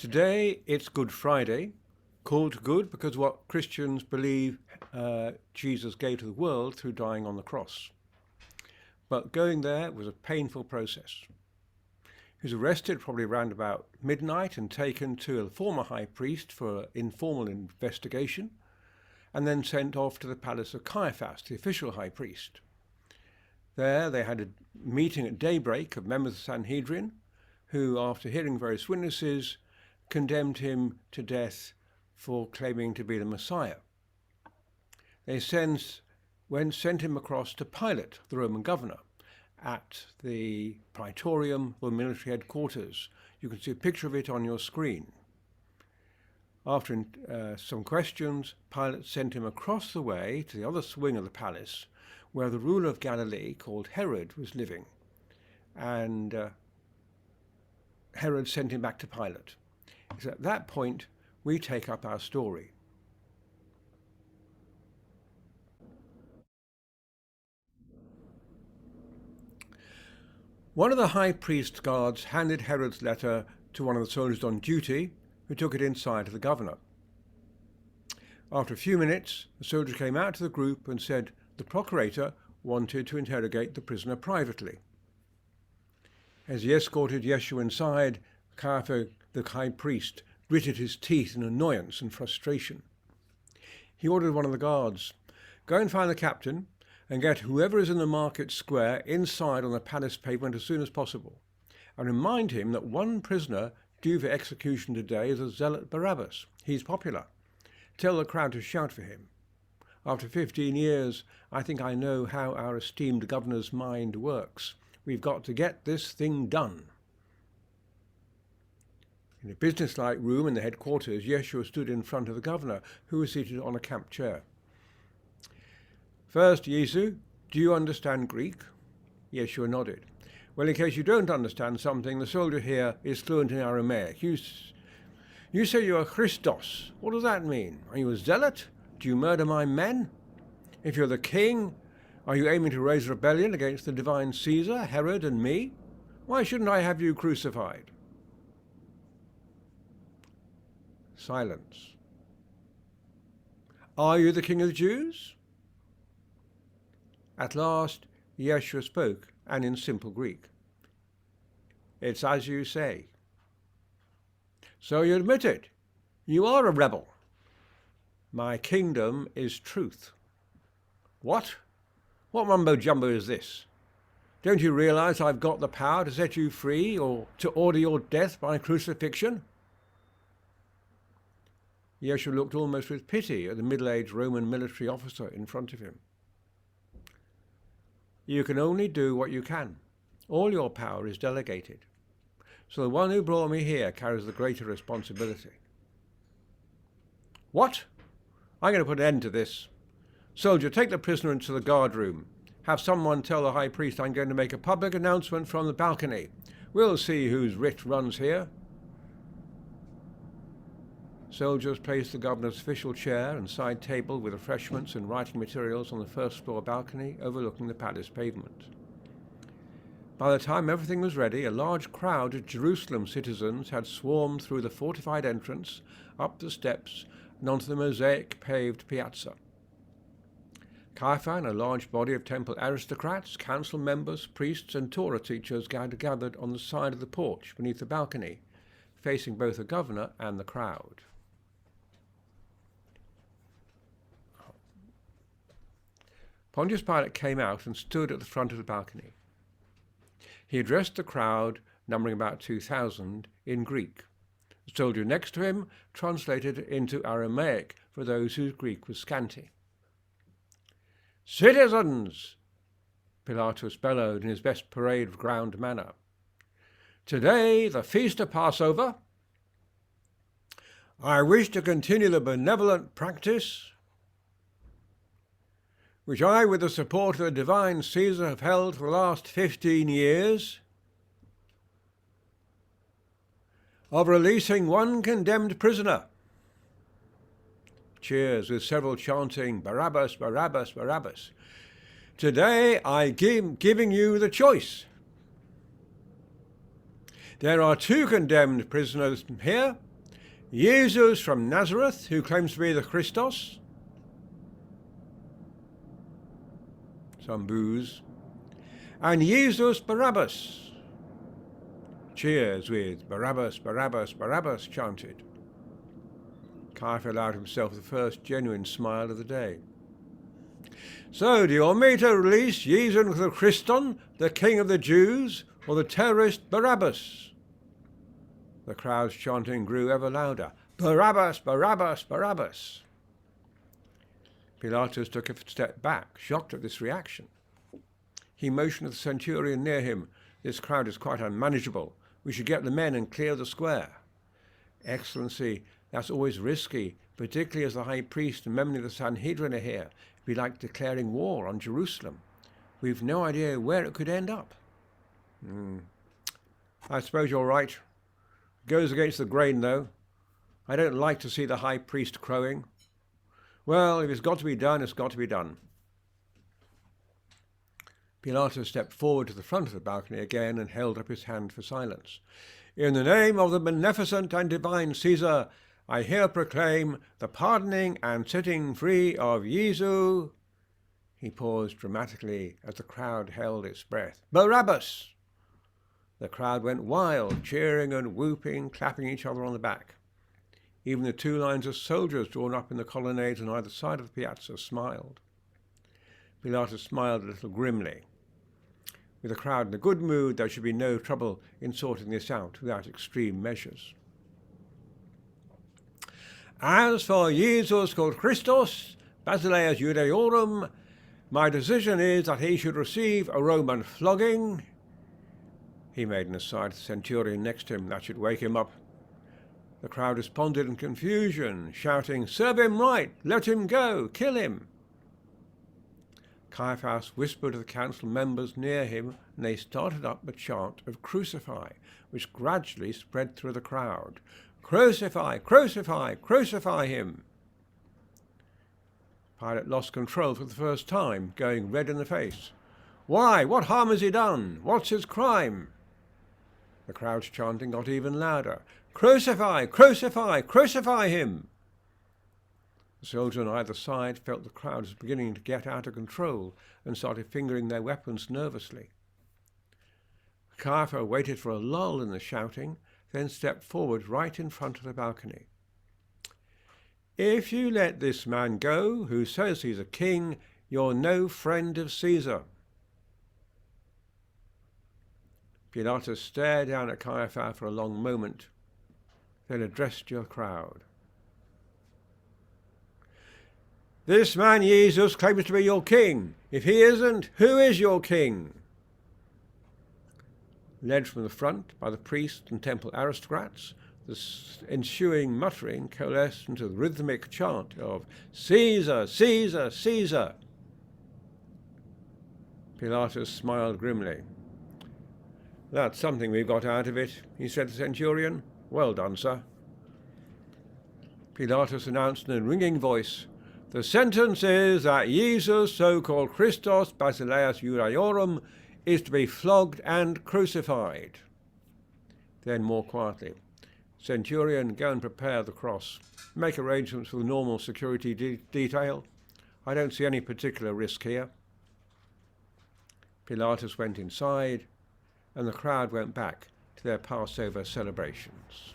Today it's Good Friday, called good because what Christians believe Jesus gave to the world through dying on the cross. But going there was a painful process. He was arrested probably around about midnight and taken to a former high priest for an informal investigation, and then sent off to the palace of Caiaphas, the official high priest. There they had a meeting at daybreak of members of the Sanhedrin, who, after hearing various witnesses, condemned him to death for claiming to be the Messiah. They sent him across to Pilate, the Roman governor, at the Praetorium, or military headquarters. You can see a picture of it on your screen. After some questions, Pilate sent him across the way to the other wing of the palace, where the ruler of Galilee, called Herod, was living. And Herod sent him back to Pilate. It's at that point we take up our story. One of the high priest's guards handed Herod's letter to one of the soldiers on duty, who took it inside to the governor. After a few minutes, the soldier came out to the group and said the procurator wanted to interrogate the prisoner privately. As he escorted Yeshua inside, Caiaphas, the high priest, gritted his teeth in annoyance and frustration. He ordered one of the guards, "Go and find the captain and get whoever is in the market square inside on the palace pavement as soon as possible, and remind him that one prisoner due for execution today is a zealot Barabbas. He's popular. Tell the crowd to shout for him. After 15 years, I think I know how our esteemed governor's mind works. We've got to get this thing done." In a business-like room in the headquarters, Yeshua stood in front of the governor, who was seated on a camp chair. "First, Yesu, do you understand Greek?" Yeshua nodded. "Well, in case you don't understand something, the soldier here is fluent in Aramaic. You say you are Christos. What does that mean? Are you a zealot? Do you murder my men? If you're the king, are you aiming to raise rebellion against the divine Caesar, Herod, and me? Why shouldn't I have you crucified?" Silence. "Are you the king of the Jews?" At last, Yeshua spoke, and in simple Greek. "It's as you say." "So you admit it. You are a rebel." "My kingdom is truth." "What? What mumbo-jumbo is this? Don't you realize I've got the power to set you free or to order your death by crucifixion?" Yeshua looked almost with pity at the middle-aged Roman military officer in front of him. "You can only do what you can. All your power is delegated. So the one who brought me here carries the greater responsibility." "What? I'm going to put an end to this. Soldier, take the prisoner into the guard room. Have someone tell the high priest I'm going to make a public announcement from the balcony. We'll see whose writ runs here." Soldiers placed the governor's official chair and side table with refreshments and writing materials on the first floor balcony overlooking the palace pavement. By the time everything was ready, a large crowd of Jerusalem citizens had swarmed through the fortified entrance, up the steps, and onto the mosaic-paved piazza. Caiaphas and a large body of temple aristocrats, council members, priests, and Torah teachers gathered on the side of the porch beneath the balcony, facing both the governor and the crowd. Pontius Pilate came out and stood at the front of the balcony. He addressed the crowd, numbering about 2,000, in Greek. The soldier next to him translated it into Aramaic for those whose Greek was scanty. "Citizens," Pilatus bellowed in his best parade ground manner, "today, the feast of Passover, I wish to continue the benevolent practice which I, with the support of the divine Caesar, have held for the last 15 years, of releasing one condemned prisoner." Cheers, with several chanting, "Barabbas, Barabbas, Barabbas." "Today I giving you the choice. There are two condemned prisoners here, Jesus from Nazareth, who claims to be the Christos. Some boos. And Jesus Barabbas. Cheers with Barabbas, Barabbas, Barabbas chanted. Caiaphas allowed himself the first genuine smile of the day. So, do you want me to release Jesus the Christon, the King of the Jews, or the terrorist Barabbas? The crowd's chanting grew ever louder. Barabbas, Barabbas, Barabbas. Pilatus took a step back, shocked at this reaction. He motioned to the centurion near him. This crowd is quite unmanageable. We should get the men and clear the square. Excellency, that's always risky, particularly as the high priest and many of the Sanhedrin are here. It'd be like declaring war on Jerusalem. We've no idea where it could end up. I suppose you're right. Goes against the grain, though. I don't like to see the high priest crowing. Well, if it's got to be done, it's got to be done. Pilatus stepped forward to the front of the balcony again and held up his hand for silence. In the name of the beneficent and divine Caesar, I here proclaim the pardoning and setting free of Jesu. He paused dramatically as the crowd held its breath. Barabbas! The crowd went wild, cheering and whooping, clapping each other on the back. Even the two lines of soldiers drawn up in the colonnades on either side of the piazza smiled. Pilatus smiled a little grimly. With the crowd in a good mood, there should be no trouble in sorting this out without extreme measures. As for Jesus called Christos, Basileus Judaeorum, my decision is that he should receive a Roman flogging. He made an aside to the centurion next to him. That should wake him up. The crowd responded in confusion, shouting, "Serve him right! Let him go! Kill him!" Caiaphas whispered to the council members near him, and they started up a chant of "Crucify," which gradually spread through the crowd. "Crucify! Crucify! Crucify him!" Pilate lost control for the first time, going red in the face. "Why? What harm has he done? What's his crime?" The crowd's chanting got even louder. "Crucify! Crucify! Crucify him!" The soldiers on either side felt the crowd was beginning to get out of control and started fingering their weapons nervously. Caiaphas waited for a lull in the shouting, then stepped forward right in front of the balcony. "If you let this man go, who says he's a king, you're no friend of Caesar." Pilatus stared down at Caiaphas for a long moment, then addressed the crowd. "This man Jesus claims to be your king. If he isn't, who is your king?" Led from the front by the priests and temple aristocrats, the ensuing muttering coalesced into the rhythmic chant of "Caesar, Caesar, Caesar." Pilatus smiled grimly. "That's something we've got out of it," he said to the centurion. "Well done, sir." Pilatus announced in a ringing voice, "The sentence is that Jesus, so-called Christos Basileus Judaeorum, is to be flogged and crucified." Then more quietly, "Centurion, go and prepare the cross. Make arrangements for the normal security detail. I don't see any particular risk here." Pilatus went inside, and the crowd went back to their Passover celebrations.